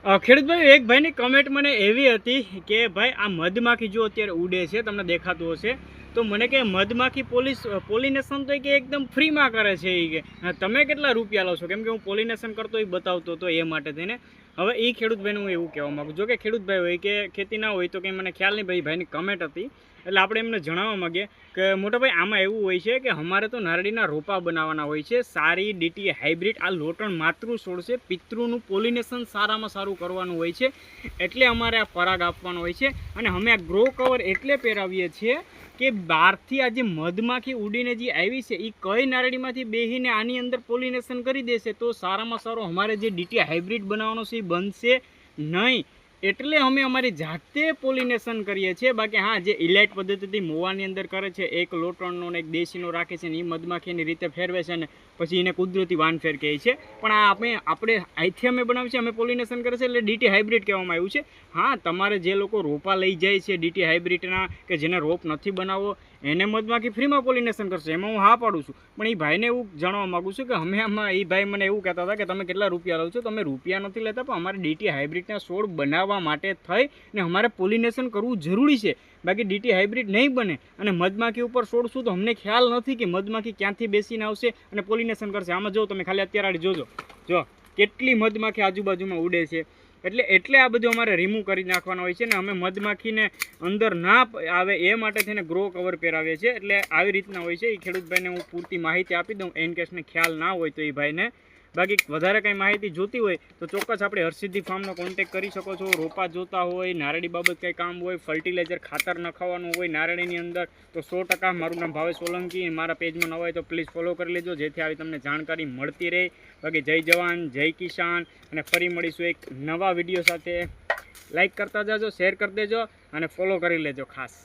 ખેડૂતભાઈ એક ભાઈની કમેન્ટ મને એવી હતી કે ભાઈ આ મધમાખી જો અત્યારે ઉડે છે તમને દેખાતું હશે તો મને કે મધમાખી પોલિનેશન તો કે એકદમ ફ્રીમાં કરે છે એ કે તમે કેટલા રૂપિયા લો છો કેમ કે હું પોલિનેશન કરતો એ બતાવતો હતો એ માટે થઈને હવે એ ખેડૂતભાઈને હું એવું કહેવા માગું જો કે ખેડૂતભાઈ હોય કે ખેતી ના હોય તો કંઈ મને ખ્યાલ નહીં ભાઈની કમેન્ટ હતી એટલે આપણે એમને જણાવવા માગીએ કે મોટા ભાઈ આમાં એવું હોય છે કે અમારે તો નારળીના રોપા બનાવવાના હોય છે સારી ડીટી હાઇબ્રિડ આ લોટણ માતૃ છોડ છે પિતૃનું પોલિનેશન સારામાં સારું કરવાનું હોય છે એટલે અમારે આ પરાગ આપવાનો હોય છે અને અમે આ ગ્રો કવર એટલે પહેરાવીએ છીએ કે બહારથી આ જે મધમાખી ઉડીને જે આવી છે એ કઈ નારળીમાંથી બેહીને આની અંદર પોલિનેશન કરી દેશે તો સારામાં સારો અમારે જે ડીટી હાઇબ્રિડ બનાવવાનો છે એ બનશે નહીં એટલે અમે અમારી જાતે પોલિનેશન કરીએ છીએ બાકી હા જે ઇલાઇટ પદ્ધતિથી મોવાની અંદર કરે છે એક લોટણનો ને એક દેશીનો રાખે છે ને એ મધમાખીની રીતે ફેરવે છે ને પછી એને કુદરતી વાનફેર કહે છે પણ આ આપણે અહીંથી અમે બનાવીએ છીએ અમે પોલિનેશન કરે છે એટલે ડીટી હાઇબ્રિડ કહેવામાં આવ્યું છે હા તમારે જે લોકો રોપા લઈ જાય છે ડીટી હાઇબ્રિડના કે જેને રોપ નથી બનાવવો એને મધમાખી ફ્રીમાં પોલિનેશન કરશે એમાં હું હા પાડું છું પણ એ ભાઈને એવું જાણવા માગું છું કે અમે આમાં એ ભાઈ મને એવું કહેતા હતા કે તમે કેટલા રૂપિયા લો છો તમે રૂપિયા નથી લેતા પણ અમારે ડીટી હાઇબ્રિડના છોડ બનાવવા માટે થઈ ને અમારે પોલિનેશન કરવું જરૂરી છે બાકી ડીટી હાઇબ્રિડ નહીં બને અને મધમાખી ઉપર છોડશું તો અમને ખ્યાલ નથી કે મધમાખી ક્યાંથી બેસીને આવશે અને પોલિનેશન કરશે આમાં જો તમે ખાલી અત્યારે જોજો જો કેટલી મધમાખી આજુબાજુમાં ઉડે છે એટલે આ બધું અમારે રિમૂવ કરી નાખવાનું હોય છે ને અમે મધમાખીને અંદર ના આવે એ માટે થઈને ગ્રો કવર પહેરાવીએ છીએ એટલે આવી રીતના હોય છે એ ખેડૂતભાઈને હું પૂરતી માહિતી આપી દઉં એન કેસને ખ્યાલ ના હોય તો એ ભાઈને બાકી વધારે કંઈ માહિતી જોતી હોય તો ચોક્કસ આપણે હરસિદ્ધિ ફાર્મનો કોન્ટેક્ટ કરી શકો છો રોપા જોતા હોય નારળી બાબત કંઈ કામ હોય ફર્ટિલાઇઝર ખાતર નખાવાનું હોય નારળીની અંદર તો 100% મારું નામ ભાવેશ સોલંકી મારા પેજમાં ન હોય તો પ્લીઝ ફોલો કરી લેજો જેથી આવી તમને જાણકારી મળતી રહે બાકી જય જવાન જય કિસાન અને ફરી મળીશું એક નવા વિડીયો સાથે લાઇક કરતા જાજો શેર કરી દેજો અને ફોલો કરી લેજો ખાસ